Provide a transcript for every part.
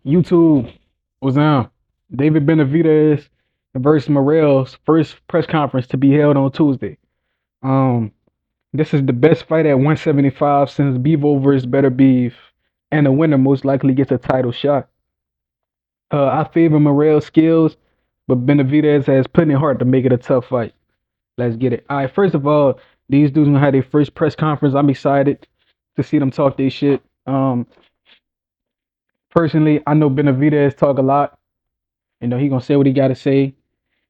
YouTube was David Benavidez versus Morrell's first press conference to be held on Tuesday. Um, this is the best fight at 175 since Bevo versus Better Beef, and the winner most likely gets a title shot. I favor Morrell's skills, but Benavidez has plenty of heart to make it a tough fight. Let's get it. All right, first of all, these dudes gonna have their first press conference. I'm excited to see them talk their shit. Personally, I know Benavidez talk a lot. You know, he gonna say what he gotta say.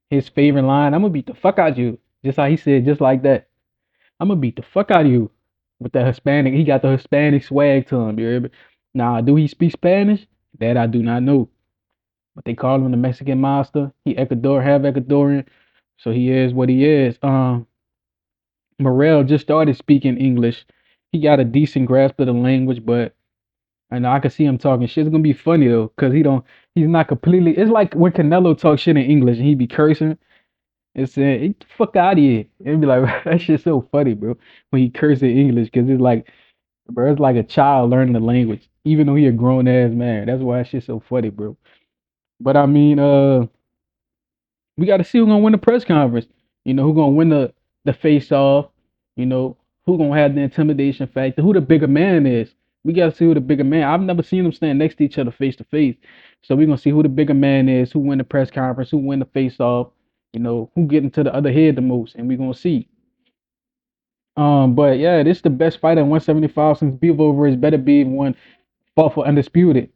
His favorite line, I'm gonna beat the fuck out of you. Just how he said, just like that. I'm gonna beat the fuck out of you. With the Hispanic, he got the Hispanic swag to him, you hear me? Now, do he speak Spanish? That I do not know. But they call him the Mexican monster. He half Ecuadorian. So he is what he is. Morrell just started speaking English. He got a decent grasp of the language, but I know I can see him talking shit. It's gonna be funny though, cause he's not completely. It's like when Canelo talks shit in English and he be cursing. It's saying, "Get the fuck out of here." It'd be like, that shit's so funny, bro. When he curses in English, because it's like, bro, it's like a child learning the language, even though he a grown ass man. That's why that shit's so funny, bro. But I mean, we got to see who's gonna win the press conference. You know, who gonna win the face off. You know, who gonna have the intimidation factor. Who the bigger man is. We got to see who the bigger man. I've never seen them stand next to each other face to face. So we're gonna see who the bigger man is. Who win the press conference. Who win the face off. You know, who get into the other head the most, and we're gonna see. But yeah, this is the best fight at 175 since Bevo versus Better Be one fought for undisputed.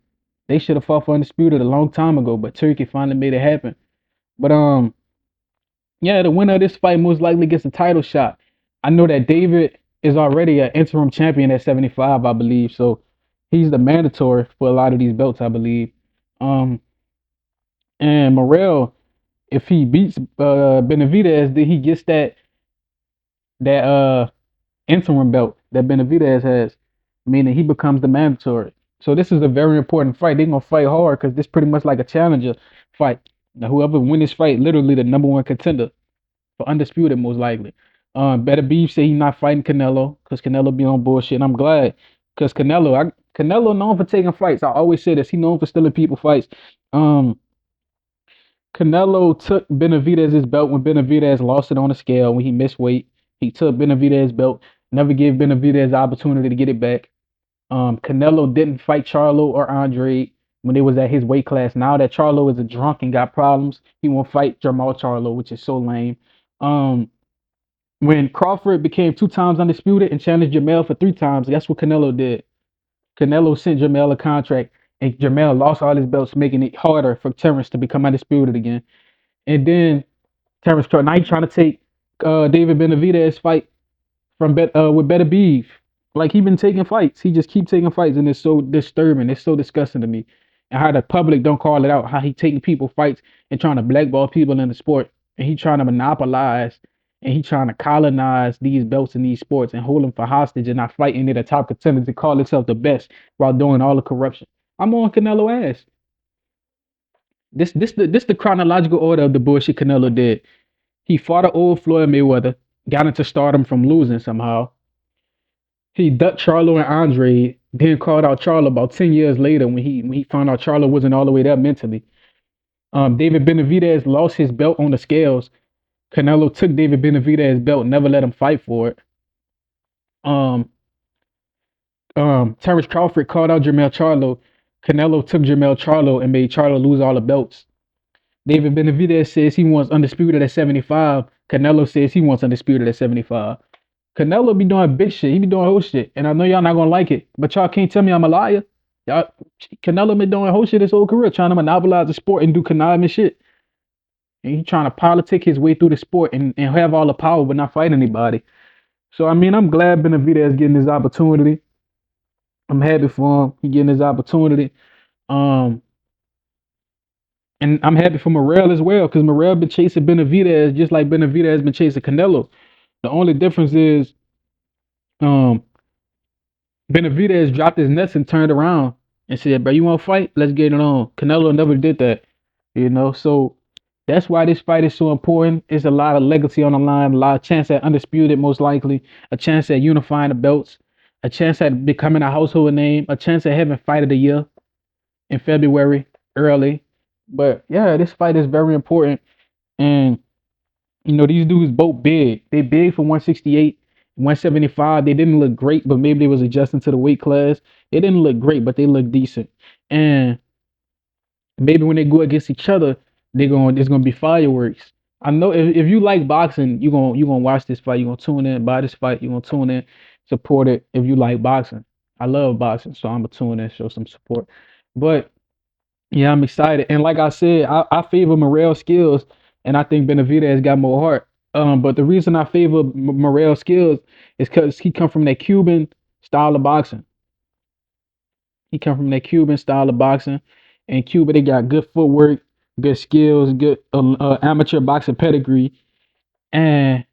They should have fought for undisputed a long time ago, but Turkey finally made it happen. But yeah, the winner of this fight most likely gets a title shot. I know that David is already an interim champion at 75, I believe. So he's the mandatory for a lot of these belts, I believe. Um, and Morrell, if he beats Benavidez, then he gets that interim belt that Benavidez has, meaning he becomes the mandatory. So this is a very important fight. They're gonna fight hard because this pretty much like a challenger fight. Now whoever win this fight, literally the number one contender for undisputed, most likely. Better Beef say he's not fighting Canelo because Canelo be on bullshit. And I'm glad because Canelo known for taking fights. I always say this. He known for stealing people fights. Um, Canelo took Benavidez's belt when Benavidez lost it on the scale when he missed weight. He took Benavidez's belt, never gave Benavidez the opportunity to get it back. Canelo didn't fight Charlo or Andre when they was at his weight class. Now that Charlo is a drunk and got problems, he won't fight Jamal Charlo, which is so lame. Um, when Crawford became 2 times undisputed and challenged Jamel for 3 times, that's what Canelo did. Canelo sent Jamel a contract, and Jamel lost all his belts, making it harder for Terrence to become undisputed again. And then Terrence now he's trying to take David Benavidez fight from with Better Beef. Like he been taking fights. He just keep taking fights, and it's so disturbing. It's so disgusting to me. And how the public don't call it out. How he taking people fights and trying to blackball people in the sport, and he trying to monopolize and he trying to colonize these belts in these sports and hold them for hostage and not fight any of the top contenders to call himself the best while doing all the corruption. I'm on Canelo ass. This the chronological order of the bullshit Canelo did. He fought an old Floyd Mayweather, got into stardom from losing somehow. He ducked Charlo and Andre, then called out Charlo about 10 years later when he found out Charlo wasn't all the way there mentally. David Benavidez lost his belt on the scales. Canelo took David Benavidez's belt, never let him fight for it. Um, Terrence Crawford called out Jermell Charlo. Canelo took Jermell Charlo and made Charlo lose all the belts. David Benavidez says he wants undisputed at 75. Canelo says he wants undisputed at 75. Canelo be doing big shit. He be doing whole shit. And I know y'all not gonna like it, but y'all can't tell me I'm a liar. Y'all, Canelo been doing whole shit his whole career, trying to monopolize the sport and do conniving shit. And he trying to politic his way through the sport and have all the power but not fight anybody. So I mean, I'm glad Benavidez getting this opportunity. I'm happy for him. He getting his opportunity. Um, and I'm happy for Morrell as well, because Morrell been chasing Benavidez just like Benavidez has been chasing Canelo. The only difference is um Benavidez dropped his nuts and turned around and said, "Bro, you want to fight? Let's get it on." Canelo never did that, you know. So that's why this fight is so important. It's a lot of legacy on the line, a lot of chance at undisputed, most likely, a chance at unifying the belts, a chance at becoming a household name, a chance at having fight of the year. in February early. But yeah, this fight is very important. And these dudes both big. They big for 168, 175. They didn't look great, but maybe they was adjusting to the weight class. They didn't look great, but they look decent. And maybe when they go against each other, there's gonna be fireworks. I know if you like boxing, you gonna watch this fight. You're gonna tune in, buy this fight. You're gonna tune in, support it. If you like boxing, I love boxing, so I'm gonna tune in, show some support. But yeah, I'm excited. And like I said, I favor Morrell skills, and I think Benavidez got more heart. But the reason I favor Morrell skills is because he come from that Cuban style of boxing. He come from that Cuban style of boxing. And Cuba, they got good footwork, good skills, good amateur boxing pedigree. And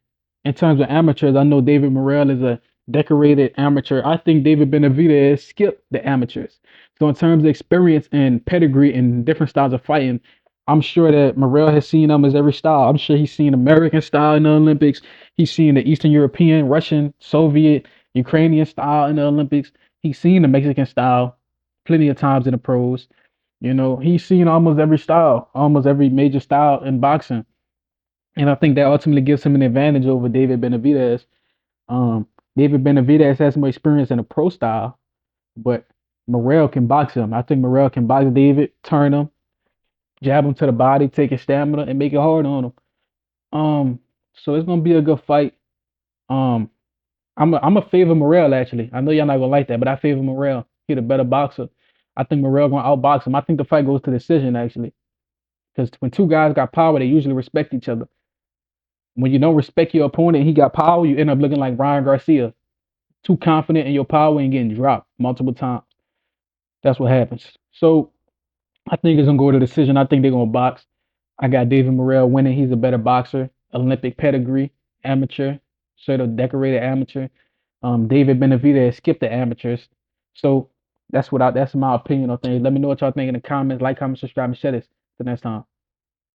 in terms of amateurs, I know David Morrell is a decorated amateur. I think David Benavidez skipped the amateurs. So in terms of experience and pedigree and different styles of fighting, I'm sure that Morrell has seen almost every style. I'm sure he's seen American style in the Olympics. He's seen the Eastern European, Russian, Soviet, Ukrainian style in the Olympics. He's seen the Mexican style plenty of times in the pros. He's seen almost every style, almost every major style in boxing. And I think that ultimately gives him an advantage over David Benavidez. Um, David Benavidez has more experience in a pro style, but Morrell can box him. I think Morrell can box David, turn him, jab him to the body, take his stamina, and make it hard on him. So it's gonna be a good fight. Um, I'm a favor Morrell actually. I know y'all not gonna like that, but I favor Morrell. He the better boxer. I think Morrell gonna outbox him. I think the fight goes to decision actually, because when two guys got power, they usually respect each other. When you don't respect your opponent, he got power, you end up looking like Ryan Garcia, too confident in your power and getting dropped multiple times. That's what happens. So I think it's gonna go to decision. I think they're gonna box. I got David Morrell winning. He's a better boxer, Olympic pedigree, amateur, sort of decorated amateur. David Benavidez skipped the amateurs. So that's my opinion on things. Let me know what y'all think in the comments. Like, comment, subscribe, and share this. Till next time.